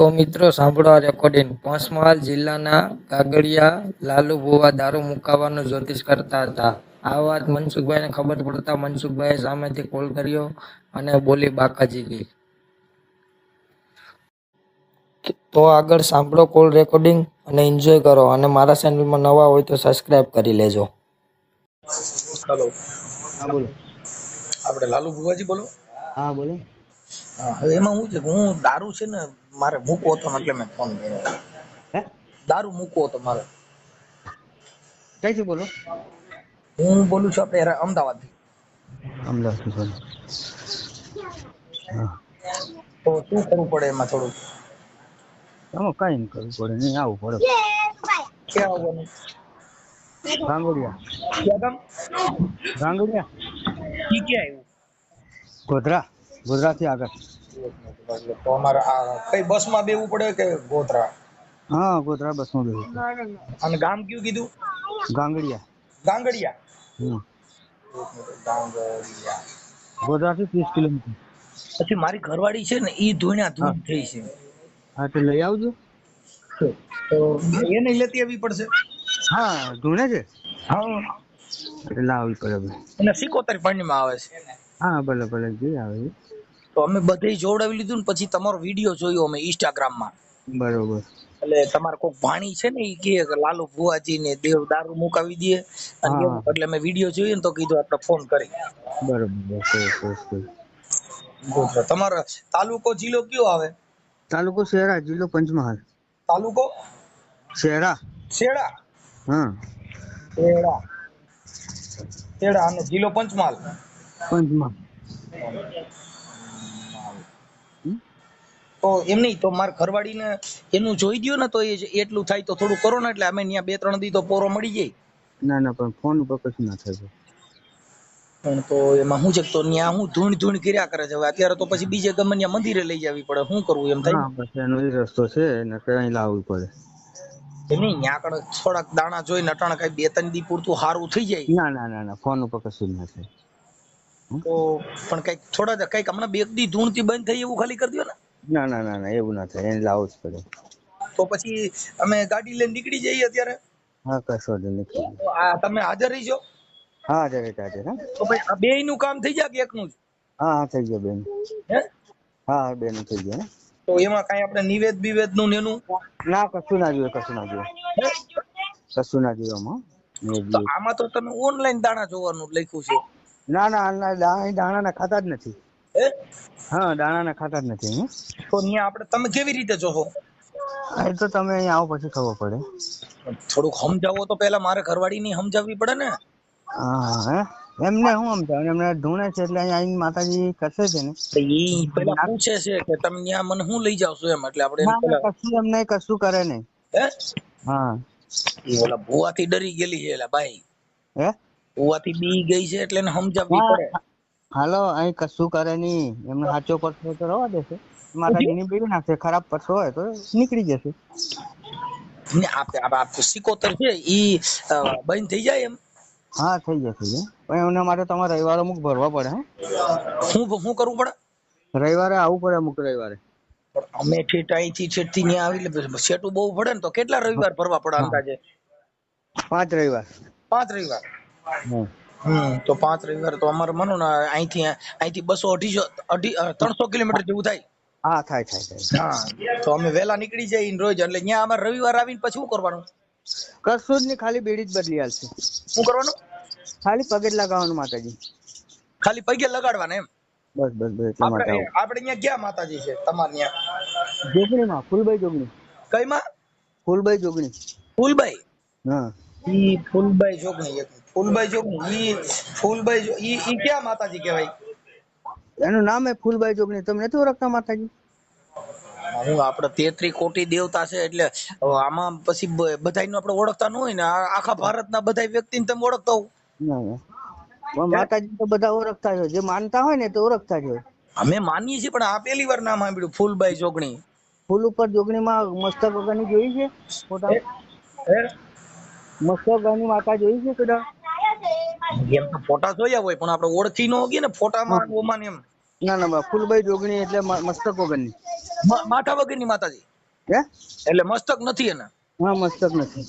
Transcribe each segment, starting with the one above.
તો મિત્રો સાંભળો આ રેકોર્ડિંગ. પંચમહાલ જિલ્લાના કાગડિયા લાલુભુવા દારૂ મુકાવવાનું જ્યોતિષ કરતા હતા. આ વાત મનસુખભાઈને ખબર પડતા મનસુખભાઈએ સામેથી કોલ કર્યો અને બોલી બાકાજી ગઈ. તો આગળ સાંભળો કોલ રેકોર્ડિંગ અને એન્જોય કરો. અને મારા ચેનલમાં નવા હોય તો સબસ્ક્રાઇબ કરી લેજો. હેલો, હા બોલો. આપણે લાલુ ભુવાજી બોલો. હા બોલો. હા, હવે એમાં શું છે કે હું દારૂ છે ને મારે મૂકવો હતો એટલે મેં ફોન કર્યો. હે દારૂ મૂકવો હતો મારે. ક્યાંથી બોલો? હું બોલું છું આપણે અમદાવાદથી. અમદાવાદથી બોલો. હા, તો શું કરવું પડે એમાં થોડું? આમાં કઈ નહીં કરવું પડે, નહીં આવવું પડે. ક્યાં આવવાનું? ગાંગડિયા. ક્યાં ગામ? ગાંગડિયા ઈ ક્યાં આવ્યું? ગોધરા. ગોધરાથી આગળ. તો અમારે આ કઈ બસમાં બેવું પડે કે ગોધરા? હા, ગોધરા બસમાં બેઠું. અને ગામ કયું કીધું? ગાંગડિયા. ગાંગડિયા. હમ. ગાંગડિયા. ગોધરાથી 30 કિલોમીટર. પછી મારી ઘરવાળી છે ને ઈ ધૂણ્યા ધૂણ થઈ છે. હા તો લઈ આવજો. તો એને લેતી આવવી પડશે. હા, ધૂણે છે હા, એટલે લાવવી પડે ભાઈ. એને 77 પાણીમાં આવે છે. હા ભલે ભલે જે આવે એ. તો અમે બધે જોડાવી લીધું ને પછી તમારો વિડીયો જોયો અમે ઇન્સ્ટાગ્રામમાં. બરોબર. એટલે તમારે કોઈક ભાણી છે ને ઈ કે લાલુ ભુવાજી ને દેવ દારૂ મુકાવી દે અને હા એવું. એટલે મેં વિડીયો જોયો ને તો કીધું આપણે ફોન કરી. બરોબર. તમારો તાલુકો જિલ્લો કયો આવે? તાલુકો શહેરા, જિલ્લો પંચમહાલ. તાલુકો શહેરા. શેડા. હા, શેડા. શેડા અને જિલ્લો પંચમહાલ. પંચમહાલ. તો એમ નહીં તો મારા ઘરવાળીને એનું જોઈ દ્યો ને તો એ એટલું થાય તો થોડું કરો ને એટલે અમે ત્યાં 2-3 દી તો પોરો મળી જાય. ના ના, પણ ફોન ઉપર કશું ના થાય. પણ તો એમાં શું છે તો ત્યાં હું ધૂણ કર્યા કરે છે. હવે અત્યારે તો પછી બીજે ગમે ત્યાં મંદિરે લઈ જવી પડે. શું કરવું એમ થાય હા, બસ એનો એ રસ્તો છે ને, કઈ લાવવું પડે. ને નહીં ત્યાં આગળ થોડાક દાણા જોઈને અટાણે કઈ 2-3 દી પૂરતું સારું થઈ જાય ના ના ના ના, ફોન ઉપર કશું ના થાય. તો પણ કઈક થોડા કઈક હમણાં 2 દી ધૂણથી બંધ થઈ એવું ખાલી કરી દો ને. ના ના ના ના, એવું ના થાય, એને લાવવું જ પડે. તો પછી અમે ગાડી લઈને નીકળી જઈએ અત્યારે. હા, કશો નહીં. તો આ તમે હાજર રહીજો. હા, હાજર. હા તો ભાઈ આ 2 નું કામ થઈ જાય કે એકનું જ? હા હા, થઈ ગયો બેન. હે હા હા, બેન થઈ ગયો. તો એમાં કઈ આપણે નિવેદ નું ને એનું ના, કશું ના જોઈએ. કશું ના જોઈએ. આમાં તો આમાં તો તમે ઓનલાઈન દાણા જોવાનું લખ્યું છે. ના ના, દાણા ના ખાતા જ નથી. હે હા, દાણા ના ખાતા જ નથી. તો ત્યાં આપણે તમે કેવી રીતે જોશો? એ તો તમે અહીંયા આવો પછી ખબર પડે. થોડુંક સમજાવો તો પેલા મારે ઘરવાળી ની સમજાવવી પડે ને. હા, એમને હું સમજાવ, એમને ધૂણે છે એટલે અહીંયા આવીને માતાજી કરશે છે ને. તો ઈ પેલા પૂછે છે કે તમે ત્યાં મને શું લઈ જાવ છો એમ. એટલે આપણે એને પેલા કશું એમને કશું કરે નહીં. હે હા, ઈ ઓલા ભુવાથી ડરી ગયેલી છે એલા ભાઈ. હે ભુવાથી બી ગઈ છે એટલે એને સમજાવવી પડે. હાલો, અહીં કશું કરે નહીં. એમને સાચો પરસો હોય તો રવા દેશે. માતાજીની બેડી નાખશે. ખરાબ પરસો હોય તો નીકળી જશે. ને આપણે 77 છે ઈ બંધ થઈ જાય એમ? હા, થઈ જશે. પણ એના માટે તમારે રવિવારે અમુક ભરવા પડે. શું કરવું પડે? રવિવારે આવવું પડે, અમુક રવિવારે. પણ અમે ઠેઠ અહીંથી છેટથી ત્યાં આવી એટલે સેટું બહુ પડે ને. તો કેટલા રવિવાર ભરવા પડે અંદાજે? 5 રવિવાર. 5 રવિવાર. તો 5 રવિવાર તો અમારે માનો ને અહીંથી 200-250 300 કિલોમીટર જેવું થાય. હા, થાય. હા, તો અમે વહેલા નીકળી જઈએ રોજ. એટલે ત્યાં અમારે રવિવાર આવીને પછી શું કરવાનું? કશું જ નહીં, ખાલી બેડી જ બદલી આલશે. શું કરવાનું? ખાલી પગે જ લગાવવાનું માતાજી. ખાલી પગે લગાડવાના એમ? બસ એટલા માટે આવું. આપણે ત્યાં ક્યાં માતાજી છે તમારે ત્યાં? જોગણીમાં, ફૂલબાઈ જોગણી. કઈમાં? ફૂલબાઈ જોગણી. ફૂલબાઈ. હા, ઈ ફૂલબાઈ જોગણી. ફૂલબાઈ ઈ ક્યાં માતાજી કહેવાય? એનું નામ હે ફૂલબાઈ જોગણી. તમે નથી ઓળખતા માતાજી? હું આપણે 33 કોટી દેવતા છે એટલે આમાં પછી બધાયનું આપણે ઓળખતા ન હોય ને. આખા ભારતના બધા વ્યક્તિને તમે ઓળખતા હો? ના, પણ માતાજી તો બધા ઓળખતા જ હોય. જે માનતા હોય ને તો ઓળખતા જ હોય. અમે માનીએ છીએ પણ આ પહેલી વાર નામ સાંભળ્યું, ફૂલબાઈ જોગણી. ફૂલ ઉપર જોગણીમાં મસ્તક વગરની જોઈ છે ફોટા? હે? મસ્તક વગરની માતા જોઈ છે કદા? એમ તો ફોટા જોયા હોય પણ આપણે ઓળખી ન હોઈએ ને ફોટામાં ઓમાન એમ. ના ફૂલબાઈ જોગણી એટલે મસ્તક વગરની. માથા વગરની માતાજી. હે એટલે મસ્તક નથી એના. હા મસ્તક નથી.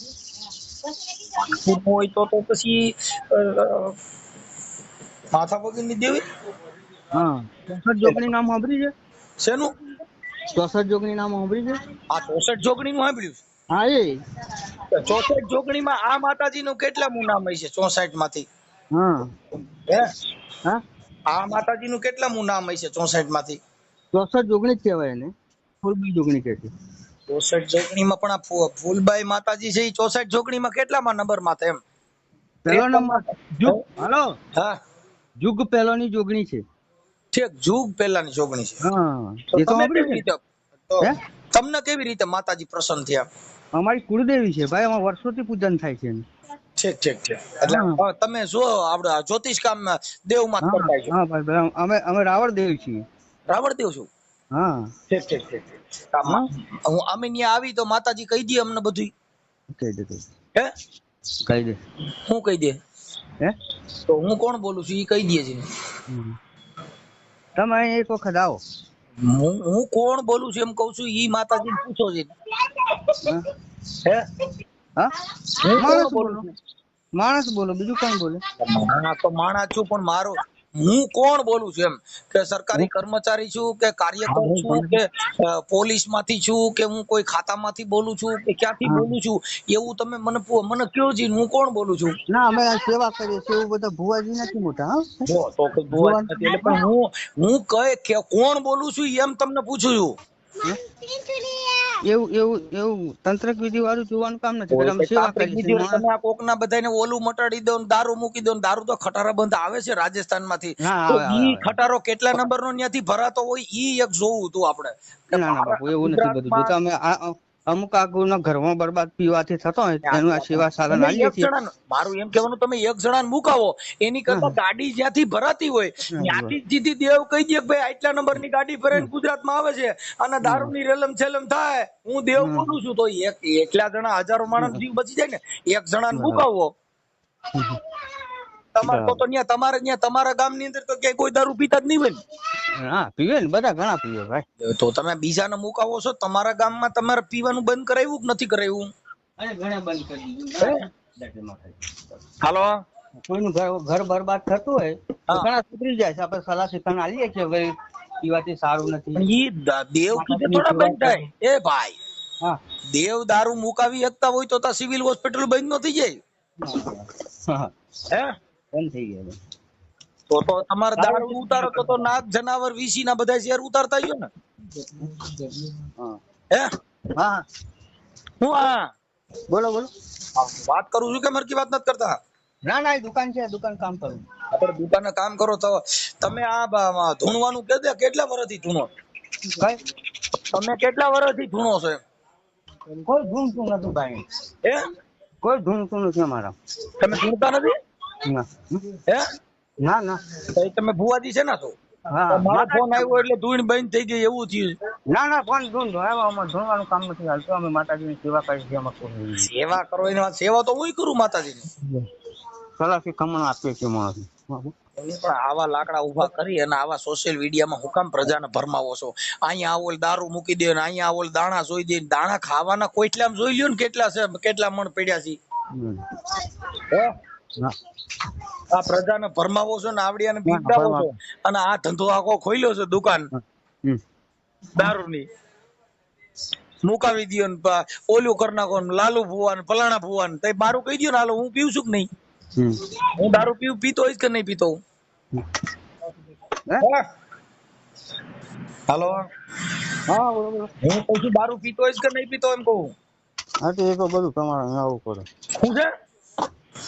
હોય તો પછી માથા પગની દેવી. હા 64 જોગણી નામ સાંભળ્યું છે? શેનું? 64 જોગણી નામ સાંભળ્યું છે? આ 64 જોગણી નું સાંભળ્યું? હા એ 64 જોગણી માં આ માતાજી નું કેટલામું નામ હશે 64 માંથી? હા હે હા આ માતાજી નું કેટલામું નામ હશે 64 માંથી? 64 જોગણી જ કહેવાય એને, ફૂલબાઈ જોગણી કહે છે. 64 જોગણી માં પણ આ ફૂલબાઈ માતાજી છે એ 64 જોગણી માં કેટલામાં નંબર માં એમ? પહેલો નંબર જુગ, હાલો હા જુગ પહેલોની જોગણી છે. ઠીક, જુગ પહેલાની જોગણી છે. હા તો એ તો તમે સાંભળ્યું કેવી છે. રીતે તો હે તમને કેવી રીતે માતાજી પ્રસન્ન થયા? અમારી કુળદેવી છે ભાઈ, અમારા વર્ષોથી પૂજન થાય છે એનું. ઠીક ઠીક ઠીક. એટલે હા તમે જો આપડે જ્યોતિષ કામ દેવમાં હા કરતા છો? હા ભાઈ અમે રાવણ દેવ છીએ. રાવણ દેવ છું. હા ઠીક ઠીક ઠીક ઠીક. હા હું અમે ત્યાં આવી તો માતાજી કહી દે અમને બધું? કહી દે હે કહી દે. હું કહી દે? હે તો હું કોણ બોલું છું એ કહી દે છે. તમે અહીં એક વખત આવો. હું કોણ બોલું છું એમ કઉ છું, ઈ માતાજી પૂછો છે. હા હે હા હું કોણ માણસ બોલું બોલો, છું? માણસ બોલો, બીજું કોણ બોલે? માણસ તો માણસ છું, પણ મારો હું કોણ બોલું છું એમ કે સરકારી કર્મચારી છું કે કાર્યકર છું કે પોલીસ માંથી છું કે હું કોઈ ખાતામાંથી બોલું છું કે ક્યાંથી હા બોલું છું એવું તમે મને કયો જી હું કોણ બોલું છું? ના અમે આ સેવા કરીએ છીએ, એવું બધા ભુવાજી નથી મોટા. હા જો તો કોઈ ભુવાજી નથી એટલે, પણ હું કે કોણ બોલું છું એમ તમને પૂછું છું. એવું એવું એવું તંત્રક વિધિ વાળું જોવાનું કામ નથી કોઈ કરતા, અમે સેવા તાંત્રિક કરીએ વિધિ છીએ. હોય માણસ તમે આ કોકના બધાને ઓલું મટાડી દો ને દારૂ મૂકી દો ને, દારૂ તો ખટારા બંધ આવે છે રાજસ્થાન માંથી, ના તો આવે આવે ઈ આવે. ખટારો કેટલા નંબર નો ત્યાંથી ભરાતો હોય ઈ એક જોવું હતું આપણે કે ના ના બાપુ એવું નથી બધું ગુજરાતમાં. જોતા. અમે અમુક આગુના ઘરમાં બરબાદ પીવાથી થતો હોય એનું આ સેવા સાધન તમે આલીએ એક છીએ. જણા મારું એમ કહેવાનું, તમે એક જણા મુકાવો એની કરતા હા ગાડી જ્યાંથી ભરાતી હોય ત્યાંથી જ સીધી દેવ કહી દે કે ભાઈ આટલા નંબર ની ગાડી ભરાઈને ગુજરાતમાં આવે છે અને દારૂ ની રેલમ છેલમ થાય, હું દેવ બોલું છું, તો એકલા જણા હજારો માણસ જીવ બચી જાય ને. એક જણા મુકાવો તમારે તો તમારા ગામની અંદર તો ક્યાંય કોઈ દારૂ પીતા જ નહીં હોય ને. હા પીવે ને બધા, ઘણા પીવે ભાઈ. તો તમે બીજાને મુકાવો છો, તમારા ગામમાં તમારે પીવાનું બંધ કરાવ્યું કે નથી કરાવ્યું? અરે ઘણા બંધ કરી દીધું. હાલો કોઈનું ઘર બરબાદ થતું હોય તો હા, ઘણા સુધરી જાય છે. આપણે સલાહ શિક્ષણ આલીએ છીએ ભાઈ પીવાથી સારું નથી. પણ ઈ દેવ કીધે માતાજીની થોડા સેવા બંધ કરો. થાય એ ભાઈ. હા દેવ દારૂ મુકાવી શકતા હોય તો સિવિલ હોસ્પિટલ બંધ ન થઈ જાય? હા, હે બંધ થઈ ગયા. તો તમારે દારૂ ઉતારો તો નાગ જનાવર વીસી ના બધા શેર ઉતારતા ગયો ને. હા હે હા હું બોલો બોલો. વાત કરું છું કે મરકી વાત નથી કરતા? ના ના એ દુકાન છે, દુકાન કામ કરું. આપણે દુકાને કામ કરો તો તમે આ ધૂણવાનું કે દે કેટલા વર્ષથી ધૂણો? કઈ તમે કેટલા વર્ષથી ધૂણો છો એમ? કોઈ ધૂણતું નથી ભાઈ, હે કોઈ ધૂણતું નથી અમારા. તમે ધૂણતા નથી? ના હે ના ના તો તમે ભુવાજી છે ને છો? હા મારો માતા ફોન આવ્યો એટલે ધૂણ બંધ થઈ ગઈ એવું થયું. ના ના કોણ ધૂણતો, એમાં અમારે ધૂણવાનું કામ નથી હાલતું. અમે માતાજીની સેવા કરીએ છીએ. અમારે કોઈ સેવા કરો એની વાત, સેવા તો હું કરું માતાજીની. સલાહથી કમણ આપીએ છીએ માણસ. પણ આવા લાકડા ઉભા કરી અને આવા સોશિયલ મીડિયામાં હું કામ પ્રજાને ભરમાવો છો? અહીંયા આવો દારૂ મૂકી દે ને અહીંયા આવો દાણા જોઈ દે. દાણા ખાવાના કોઈટલામ જોઈ લ્યો ને કેટલા છે, કેટલા મણ પડ્યા છે. હે આ પ્રજાને ભરમાવો છો ને આવડિયાને બીવડાવો છો અને આ ધંધો આખો ખોલ્યો છે દુકાન દારૂની. મુકાવી દયો ને ઓલું કરી નાખો ને, લાલુ ભુવા ને ફલાણા ભુવા ને. મારું કહી દયો ને હાલો, હું પીવું છું કે નહીં? હું દારૂ પીતો હોઈશ કે નહીં પીતો? હાલો હા બોલો બોલો. હું કહું છું દારૂ પીતો હોઈશ કે નહીં પીતો એમ કહું? હા તો એ તો બધું તમારે અહીં આવવું પડે. શું છે?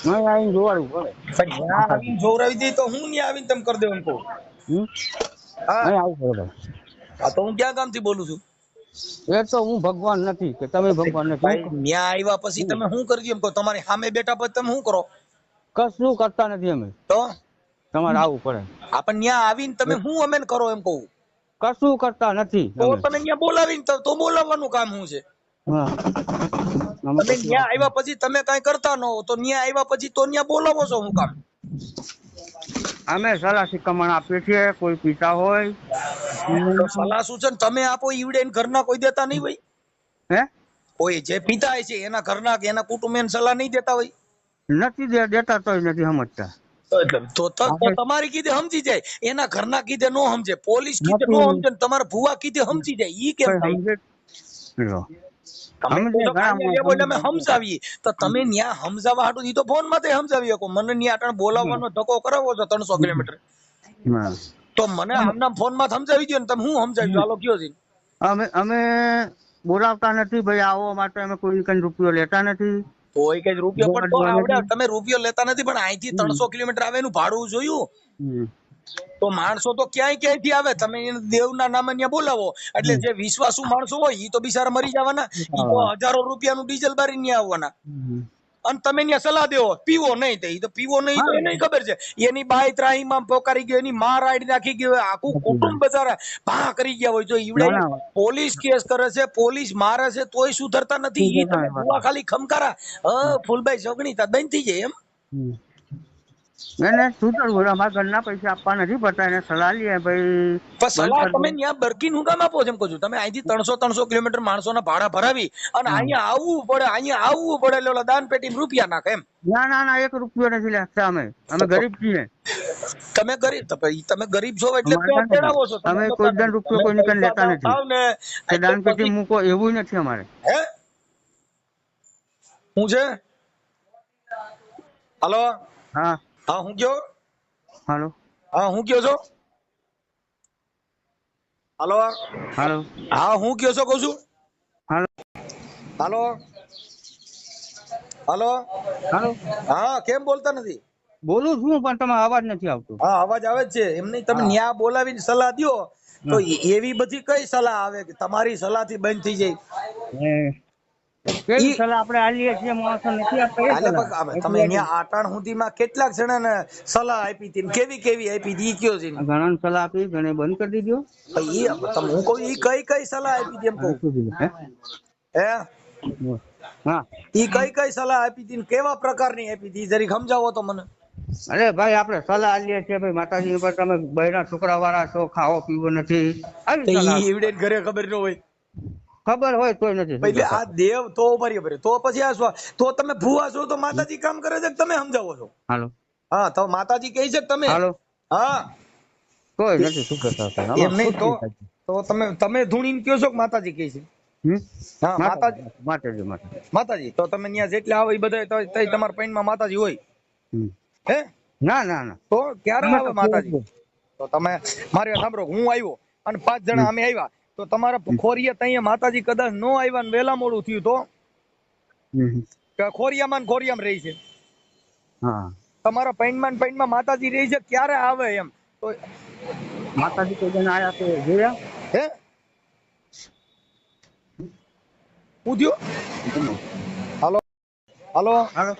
અહીં આવીને જોવાડવું પડે. પણ ત્યાં આવીને જોવરાવી દે તો હું ત્યાં આવીને તમે કરી દો એમ કહું? હા અહીં આવવું પડે ભાઈ. હા તો હું ક્યાં ગામથી બોલું છું? એ તો હું ભગવાન નથી કે તમે ભગવાન નથી. ભાઈ ન્યા આવ્યા પછી તમે શું કરી દો એમ કહો? તમારી સામે બેઠા પછી તમે શું કરો? કશું કરતા નથી અમે. તો તમારે આવવું પડે. આપણ ન્યા આવીને તમે શું અમે કરો એમ કહું? કશું કરતા નથી તો અમે. તમે ન્યા બોલાવીને તો બોલાવવાનું કામ શું છે? હા તમે ન્યા આવ્યા પછી તમે કઈ કરતા ન હો તો ન્યા આવ્યા પછી તો ન્યા બોલાવો છો શું કામ? અમે સલાહ શિખામણ આપીએ છીએ. કોઈ પીતા હોય તો સલાહ સૂચન તમે આપો, ઈવડે ઘરના કોઈ દેતા નહીં ભાઈ? હે કોઈ જે પિતા છે એના ઘરના કે એના કુટુંબ એને સલાહ નહીં દેતા હોય? નથી દેતા તોય નથી સમજતા. તો તમારી કીધે સમજી જાય, એના ઘરના કીધે નો સમજે, પોલીસ કીધે નો નથી સમજે, ને તમારા ભુવા કીધે સમજી જાય, ઈ કેમ કોઈ થાય? સમજે લો. તમે સમજે કહો છો કે ઘણા અહીંયા લેવો એટલે અમે સમજે. સમજાવીએ, તો તમે ન્યા સમજાવવા હાટુ ઈ તો ફોન માં સમજાવી શકો. મને ન્યા અટાણે બોલાવવાનો ધક્કો કરાવો છો 300 કિલોમીટર, હા. તો મને આમના ફોન માં સમજાવી દો ને. તમે હું સમજાવી દો, હાલો કયો છે. અમે બોલાવતા નથી ભાઈ, આવો માટે અમે કોઈ કઈ રૂપિયો લેતા નથી. કોઈ કઈ રૂપિયો પણ તો બોલાવવા આવડે, નથી. તમે રૂપિયો લેતા નથી, પણ અહીંથી 300 કિલોમીટર આવે એનું ભાડું જોયું. હમ. તો માણસો તો ક્યાંયથી આવે, તમે એને દેવના નામે ન્યા બોલાવો એટલે જે વિશ્વાસુ માણસો હોય ઈ તો બિચારા મરી જવાના, ઈ તો હજારો રૂપિયાનું ડીઝલ બારી ન્યા આવવાના. અને તમે ન્યા સલાહ દેવો પીવો નહીં, તો ઈ તો પીવો નહીં, તો એને ખબર છે એની બાઈ ત્રાહીમાં પોકારી ગયો, એની માં રાડી નાખી ગયો, આખું કુટુંબ બચારા ભા કરી ગયા હોય. જો ઈવડે પોલીસ કેસ કરે છે, પોલીસ મારે છે, તોય સુધરતા નથી. ઈ તમે ભુવા ખાલી ખમકારા ફૂલભાઈ સગણી તા બંધ થઈ જાય એમ. એને સુધરવું, અમારા ઘરના પૈસા આપવા નથી પડતા, એને સલાહ લઈએ ભાઈ. પણ સલાહ તમે ત્યાં બરકીન હું કામ આપો છો એમ કહું છું. તમે અહીંથી 300 કિલોમીટર માણસોના ભાડા ભરાવી અને અહીંયા આવવું પડે, એટલે ઓલા દાન પેટીમાં રૂપિયા નાખે એમ. ના 1 રૂપિયો નથી લેતા. અમે ગરીબ છીએ. તમે ગરીબ, તમે ગરીબ છો એટલે ત્યાં તેડાવો છો. અમે કોઈ દંડ રૂપિયો કોઈ કઈ લેતા નથી. ને દાન પેટી મૂકો એવું નથી અમારે. હે હું છે? હાલો હા હા, હું કયો? હાલો હા, હું કયો છો? હાલો હાલો હા, હું કયો છો કહું છું? હાલો હાલો હાલો હાલો હા, કેમ બોલતા નથી? બોલું છું પણ તમારો અવાજ નથી આવતો. હા, અવાજ આવે જ છે. એમ નહીં, તમે ન્યા બોલાવીને સલાહ દ્યો તો એવી બધી કઈ સલાહ આવે કે તમારી સલાહ થી બંધ થઈ જાય? કેવી સલાહ આપણે આલીએ છીએ, માણસો નથી આપતા એ સલાહ. તમે ન્યા આટાણ સુધીમાં કેટલાક જણાને સલાહ આપી હતી, કેવી આપી હતી ઈ કયો છે? ઘણા સલાહ આપી, ઘણે બંધ કરી દીધો. હું કહું ઈ કઈ સલાહ આપી હતી એમ કહું? હે હા ઈ કઈ સલાહ આપી હતી, કેવા પ્રકારની આપી હતી, જરીક સમજાવો તો મને. અરે ભાઈ, આપણે સલાહ આલીએ છીએ ભાઈ, માતાજી પર તમે બૈરા છોકરા વાળા છો, ખાવો પીવો નથી, આવી સલાહ. ઈ એવડે ઘરે ખબર ન હોય, ખબર હોય તોય નથી એટલે સમજતા. આ દેવ તો બરાબર, તો પછી આ તો તમે ભૂવા છો તો માતાજી કામ કરે છે કે તમે સમજાવો છો? હાલો હા, તો માતાજી કહે છે કે તમે? હાલો હા, કોઈ નથી સમજતા. એમ નહીં, તો તમે ધૂણીને કયો છો કે માતાજી કહે છે? હા, માતાજી. તો તમે ત્યાં જેટલા આવે એ બધા તમારા પૈણમાં માતાજી હોય? હે ના તો ક્યારે આવે માતાજી? તો તમે મારી વાત સાંભળો, હું આવ્યો અને 5 જણા અમે આવ્યા, તો તમારા ખોરિયા ત્યાં માતાજી કદાચ નો આવ્યા ને વેલા મોડું થયું તો ખોરિયામાં રહી છે. હા, તમારા પૈણમાં માતાજી રહી છે, ક્યારે આવે એમ? તો માતાજી કોઈ જણ આયા તો જોયા? હે પૂછ્યું? હાલો હાલો, હાલો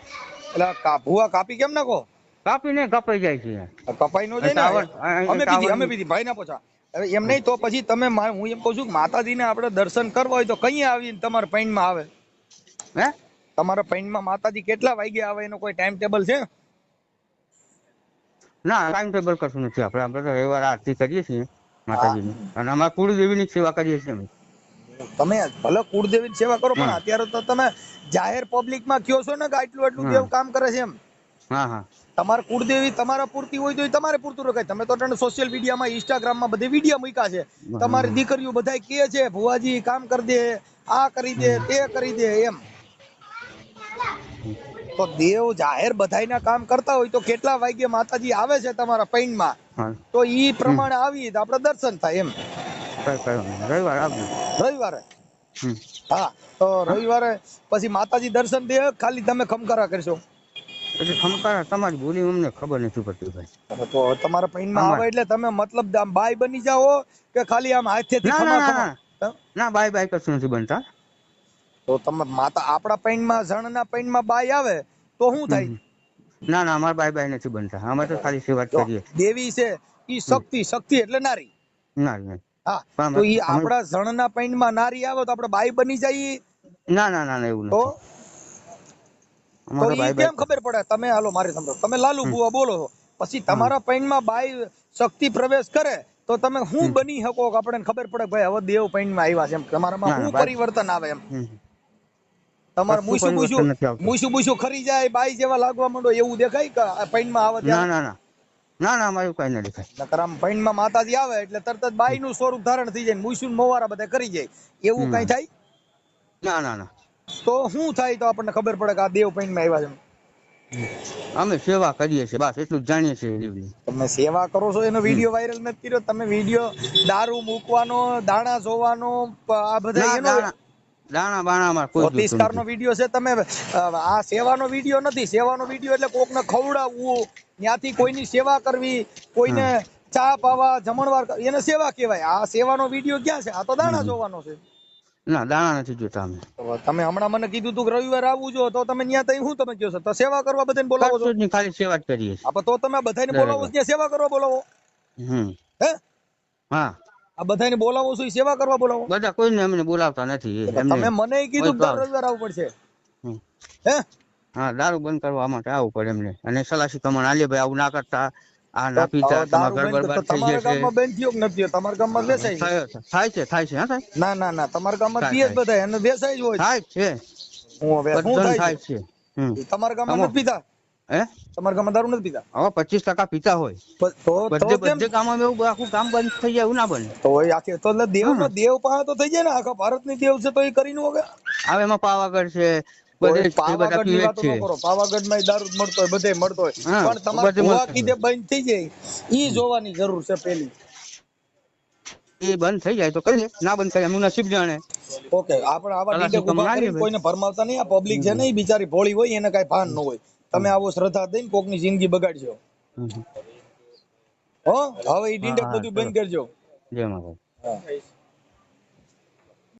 એટલે ભુવા કાપી કેમ નાખો? કાપીને કપાઈ જાય છે. કપાઈ નો જાય ને. અમે પીધી ભાઈ ના પૂછા. હવે એમ નહીં, તો પછી તમે હું એમ કહું છું કે માતાજીને આપણે દર્શન કરવા હોય તો કઈ આવીને તમારા પૈણમાં આવે? હે તમારા પૈણમાં માતાજી કેટલા વાગે આવે એનો કોઈ ટાઈમ ટેબલ છે? ના, ટાઈમ ટેબલ કશું નથી. આપણે તો રવિવાર આરતી કરીએ છીએ માતાજીની, અને અમારા કુળદેવીની સેવા કરીએ છીએ અમે. તમે ભલે કુળદેવીની સેવા કરો, પણ અત્યારે તો તમે જાહેર પબ્લિકમાં કયો છો ને કે આટલું દેવ કામ કરે છે એમ. હા તમારે કુળદેવી તમારા પૂરતી હોય તો તમારે પૂરતું રખાય. તમે તો સોશિયલ મીડિયામાં, ઇન્સ્ટાગ્રામમાં બધે વિડીયો મૂક્યા છે, તમારી દીકરીઓ બધા કહે છે ભુવાજી કામ કરી દે, આ કરી દે, તે કરી દે એમ. તો દેવ જાહેર બધાયના કામ કરતા હોય તો કેટલા વાગ્યે માતાજી આવે છે તમારા પૈણમાં, તો ઈ પ્રમાણે આવીએ તો આપણે દર્શન થાય એમ. રવિવાર આવજો. રવિવારે? હા, તો રવિવારે પછી માતાજી દર્શન દે, ખાલી તમે ખમકારા કરશો? એટલે ખમકારા તમારી બોલી અમને ખબર નથી પડતી ભાઈ. તો તમારા પૈણમાં આવે એટલે તમે મતલબ આમ બાય બની જાઓ કે ખાલી આમ હાથેથી ના, બાય કશું નથી બનતા. તો તમે માતા આપણા પૈણમાં, જણના પૈણમાં બાય આવે તો શું થાય? ના, અમારે બાય નથી બનતા. અમે તો ખાલી સેવા જ કરીએ. દેવી છે ઈ શક્તિ એટલે નારી. હા, તો ઈ આપણા જણના પૈણમાં નારી આવે તો આપણે બાય બની જઈએ? ના, એવું નથી. તો ઈ કેમ ખબર પડે? તમે હાલો મારી સમજો, તમે લાલુ બુવા બોલો છો, પછી તમારા પૈણમાં બાય શક્તિ પ્રવેશ કરે તો તમે શું બની શકો કે આપણને ખબર પડે કે ભાઈ હવે દેવ પૈણમાં આવ્યા છે એમ તમારામાં ના, શું વાત- પરિવર્તન આવે એમ હમ. તમારે કશું મૂસું પરિવર્તન નથી આવતું. મૂસું ખરી જાય બાઈ જેવા લાગવા માંડો એવું દેખાય કે આ પૈણમાં આવે ના ત્યારે ના ના ના ના અમારું કઈ ના દેખાય. નકર આમ પૈણમાં માતાજી આવે એટલે તરત જ બાઈનું સ્વરૂપ ધારણ થઈ જાય મૂસું મોવારા બધા કરી જાય એવું કઈ થાય ના ના ના તો શું થાય તો આપણને ખબર પડે કે આ દેવ પૈણમાં આવ્યા છે અમે સેવા કરીએ છીએ બસ એટલું જ જાણીએ છીએ દેવની. તમે સેવા કરો છો એનો વિડીયો વાયરલ નથી કર્યો તમે વિડીયો દારૂ મૂકવાનો દાણા જોવાનો આ બધા ના એનો દાણા દાણા બાણા અમારે કોઈ જોતું જ્યોતિષકારનો નથી. વિડીયો છે તમે આ સેવાનો વિડીયો નથી સેવાનો વિડીયો એટલે કોકને ખવડાવવું ત્યાંથી કોઈની સેવા કરવી કોઈને ચા પાવા જમણવાર એને સેવા કહેવાય આ સેવાનો વિડીયો ક્યાં છે આ તો દાણા જોવાનો છે ના દાણા નથી જોતા અમે. તો તમે હમણાં મને કીધું તું કે રવિવારે આવવું જો તો તમે ત્યાં તઈ શું તમે કહો છો તો સેવા કરવા બધાને બોલાવો છો કશું જ નહીં, ખાલી સેવા જ કરીએ છીએ. તો તમે બધાને બોલાવો છો ત્યાં સેવા કરવા બોલાવો હમ હે હા આ બધાને બોલાવો છો ઈ સેવા કરવા બોલાવો બધા કોઈને અમને બોલાવતા નથી એમને. તમે મને કીધું કે કોઈ દર રવિવારે આવવું પડશે હમ. હે હા દારૂ બંધ કરવા માટે આવવું પડે એમને અને સલાસી કમણ આલે ભાઈ આવું ના કરતા આ ના પીતા તો દારૂ તમારા ઘર બંધ બરબાદ તો થઈ તમારા જશે. ગામમાં બંધ થયો કે નથી થયો તમારા ગામમાં વેચાય છે થાય છે હા થાય ના ના ના તમારા ગામમાં થાય, પીએ જ થાય. બધા એને વેચાય જ હોય થાય છે હું હવે શું બધું થાય થાય છે છે. હમ તમારા ગામમાં આમાં- નથી પીતા હે તમારા ગામમાં દારૂ નથી પીતા હવે 25% પીતા હોય તો બધે કેમ બધે ગામમાં એવું આખું કામ બંધ થઈ જાય એવું ના બને. તો એ આખી તો એટલે દેવનો દેવ પાસે તો થઈ જાય ને આખા ભારતની દેવ છે તો એ કરી નો હવે હવે એમાં પાવાગઢ છે તો બધે એ એ બધા પાવાગઢની પીવે જ વાતો છે. ન કરો પાવાગઢમાં દારૂ જ મળતો હોય બધે મળતો હોય હા, પણ તમારે બધે ભૂવા મળતો કીધે બંધ થઈ જાય ઈ જોવાની જરૂર છે પેલી એ બંધ થઈ જાય તો કરીએ ના બંધ થાય એમનું નસીબ જાણે. ઓકે આપણે આવા તલાશી ડીડક ઉભા કમણ આલીએ કરીને ભાઈ. કોઈને ભરમાવતા નહીં આ પબ્લિક છે ને ઈ બિચારી ભોળી હોય એને કઈ ભાન ન હોય તમે આવો શ્રદ્ધા દઈને કોકની જિંદગી બગાડજો હમ. હો હવે ઈ હા ડીડક હા બધું ચલો બંધ કરજો જય માતા. હા